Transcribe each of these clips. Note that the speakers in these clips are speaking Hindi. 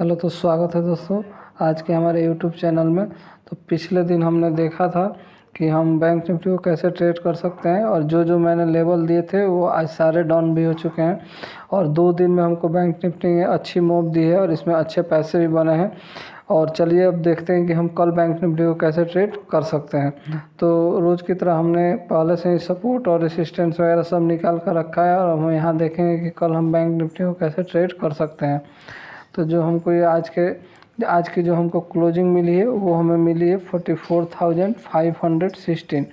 हेलो, तो स्वागत है दोस्तों आज के हमारे यूट्यूब चैनल में। तो पिछले दिन हमने देखा था कि हम बैंक निफ्टी को कैसे ट्रेड कर सकते हैं, और जो जो मैंने लेवल दिए थे वो आज सारे डाउन भी हो चुके हैं। और 2 दिन में हमको बैंक निफ्टी ने अच्छी मूव दी है और इसमें अच्छे पैसे भी बने हैं। और चलिए अब देखते हैं कि हम कल बैंक निफ्टी को कैसे ट्रेड कर सकते हैं। तो रोज़ की तरह हमने पहले से ही सपोर्ट और रेसिस्टेंस वगैरह सब निकाल कर रखा है, और हम यहाँ देखेंगे कि कल हम बैंक निफ्टी को कैसे ट्रेड कर सकते हैं। तो जो हमको ये आज की जो हमको क्लोजिंग मिली है वो हमें मिली है 44,516।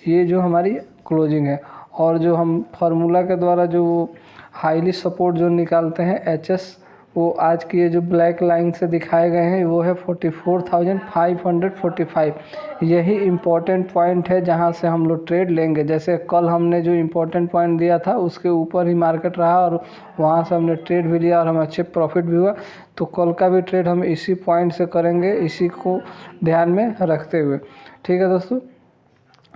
ये जो हमारी क्लोजिंग है, और जो हम फार्मूला के द्वारा जो हाईली सपोर्ट जो निकालते हैं एचएस, वो आज की ये जो ब्लैक लाइन से दिखाए गए हैं वो है 44,545। यही इम्पोर्टेंट पॉइंट है जहां से हम लोग ट्रेड लेंगे। जैसे कल हमने जो इम्पोर्टेंट पॉइंट दिया था उसके ऊपर ही मार्केट रहा और वहां से हमने ट्रेड भी लिया और हमें अच्छे प्रॉफिट भी हुआ। तो कल का भी ट्रेड हम इसी पॉइंट से करेंगे, इसी को ध्यान में रखते हुए। ठीक है दोस्तों,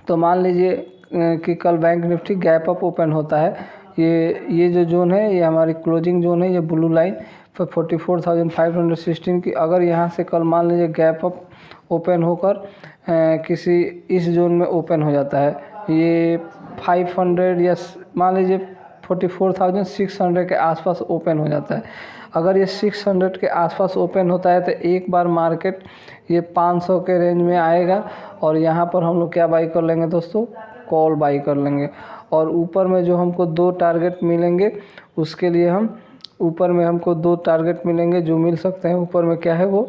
तो मान लीजिए कि कल bank Nifty gap up open होता है। ये जो जोन है ये हमारी क्लोजिंग जोन है, ये ब्लू लाइन 44,516 की। अगर यहाँ से कल मान लीजिए गैप अप ओपन होकर किसी इस जोन में ओपन हो जाता है, ये 500 या मान लीजिए 44,600 के आसपास ओपन हो जाता है। अगर ये 600 के आसपास ओपन होता है तो एक बार मार्केट ये 500 के रेंज में आएगा, और यहाँ पर हम लोग क्या बाई कर लेंगे दोस्तों, कॉल बाई कर लेंगे। और ऊपर में जो हमको 2 टारगेट मिलेंगे, उसके लिए हम ऊपर में हमको 2 टारगेट मिलेंगे जो मिल सकते हैं। ऊपर में क्या है, वो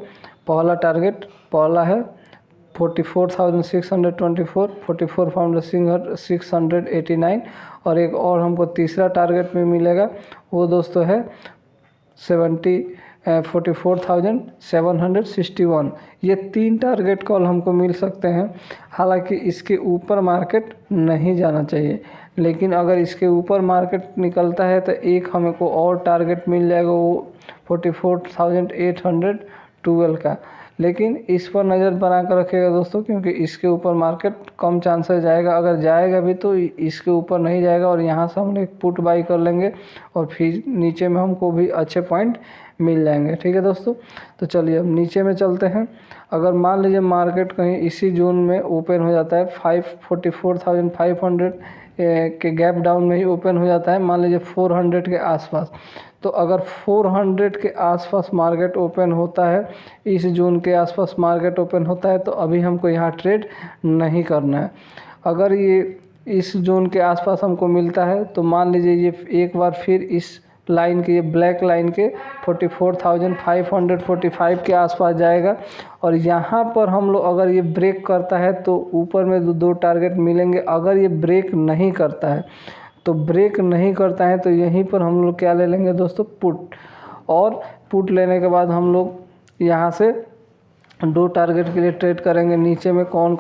पहला टारगेट पहला है 44,624, 44,689, और एक और हमको तीसरा टारगेट में मिलेगा वो दोस्तों है 44,761। ये 3 टारगेट कॉल हमको मिल सकते हैं। हालांकि इसके ऊपर मार्केट नहीं जाना चाहिए, लेकिन अगर इसके ऊपर मार्केट निकलता है तो एक हमें को और टारगेट मिल जाएगा वो 44,812 का। लेकिन इस पर नज़र बना कर रखिएगा दोस्तों, क्योंकि इसके ऊपर मार्केट कम चांसेस जाएगा। अगर जाएगा भी तो इसके ऊपर नहीं जाएगा, और यहाँ से हम एक पुट बाई कर लेंगे और फिर नीचे में हमको भी अच्छे पॉइंट मिल जाएंगे। ठीक है दोस्तों, तो चलिए अब नीचे में चलते हैं। अगर मान लीजिए मार्केट कहीं इसी जोन में ओपन हो जाता है 44,500 के गैप डाउन में ही ओपन हो जाता है, मान लीजिए 400 के आसपास। तो अगर 400 के आसपास मार्केट ओपन होता है, इस जोन के आसपास मार्केट ओपन होता है, तो अभी हमको यहाँ ट्रेड नहीं करना है। अगर ये इस जोन के आसपास हमको मिलता है तो मान लीजिए ये एक बार फिर इस लाइन के, ये ब्लैक लाइन के 44,545 के आसपास जाएगा। और यहाँ पर हम लोग अगर ये ब्रेक करता है तो ऊपर में 2 टारगेट मिलेंगे। अगर ये ब्रेक नहीं करता है तो यहीं पर हम लोग क्या ले लेंगे दोस्तों, पुट। और पुट लेने के बाद हम लोग यहाँ से 2 टारगेट के लिए ट्रेड करेंगे। नीचे में कौन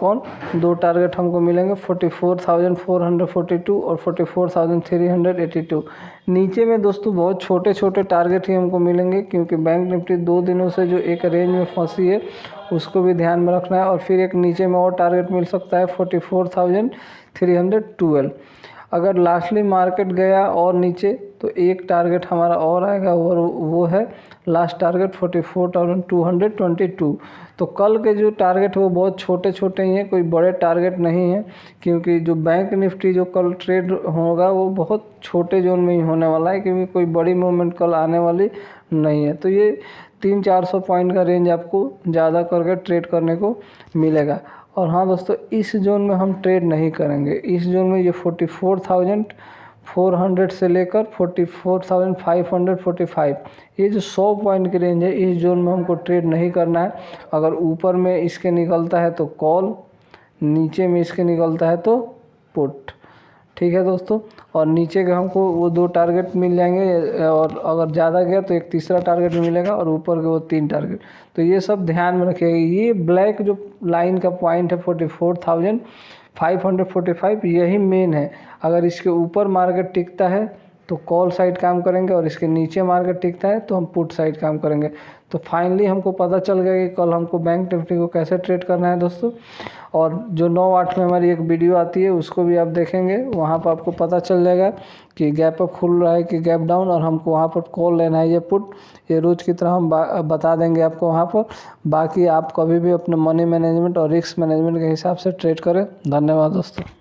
2 टारगेट हमको मिलेंगे, 44,442 और 44,382। नीचे में दोस्तों बहुत छोटे छोटे टारगेट ही हमको मिलेंगे, क्योंकि बैंक निफ्टी 2 दिनों से जो एक रेंज में फंसी है उसको भी ध्यान में रखना है। और फिर एक नीचे में और टारगेट मिल सकता है 44,312। अगर लास्टली मार्केट गया और नीचे तो एक टारगेट हमारा और आएगा, और वो है लास्ट टारगेट 44,222। तो कल के जो टारगेट वो बहुत छोटे छोटे ही हैं, कोई बड़े टारगेट नहीं है, क्योंकि जो बैंक निफ्टी जो कल ट्रेड होगा वो बहुत छोटे जोन में ही होने वाला है, क्योंकि कोई बड़ी मूवमेंट कल आने वाली नहीं है। तो ये 300-400 पॉइंट का रेंज आपको ज़्यादा करके ट्रेड करने को मिलेगा। और हाँ दोस्तों, इस जोन में हम ट्रेड नहीं करेंगे। इस जोन में ये 44,400 से लेकर 44,545, ये जो 100 पॉइंट की रेंज है, इस जोन में हमको ट्रेड नहीं करना है। अगर ऊपर में इसके निकलता है तो कॉल, नीचे में इसके निकलता है तो पुट। ठीक है दोस्तों, और नीचे के हमको वो 2 टारगेट मिल जाएंगे, और अगर ज़्यादा गया तो एक तीसरा टारगेट मिलेगा, और ऊपर के वो 3 टारगेट। तो ये सब ध्यान में रखिएगा। ये ब्लैक जो लाइन का पॉइंट है 44,545, यही मेन है। अगर इसके ऊपर मार्केट टिकता है तो कॉल साइड काम करेंगे और इसके नीचे मार्केट टिकता है तो हम पुट साइड काम करेंगे। तो फाइनली हमको पता चल गया कि कल हमको बैंक निफ्टी को कैसे ट्रेड करना है दोस्तों। और जो 9/8 में हमारी एक वीडियो आती है उसको भी आप देखेंगे, वहाँ पर आपको पता चल जाएगा कि गैप अप खुल रहा है कि गैप डाउन, और हमको वहाँ पर कॉल लेना है या पुट, ये रोज़ की तरह हम बता देंगे आपको वहाँ पर। बाकी आप कभी भी अपने मनी मैनेजमेंट और रिस्क मैनेजमेंट के हिसाब से ट्रेड करें। धन्यवाद दोस्तों।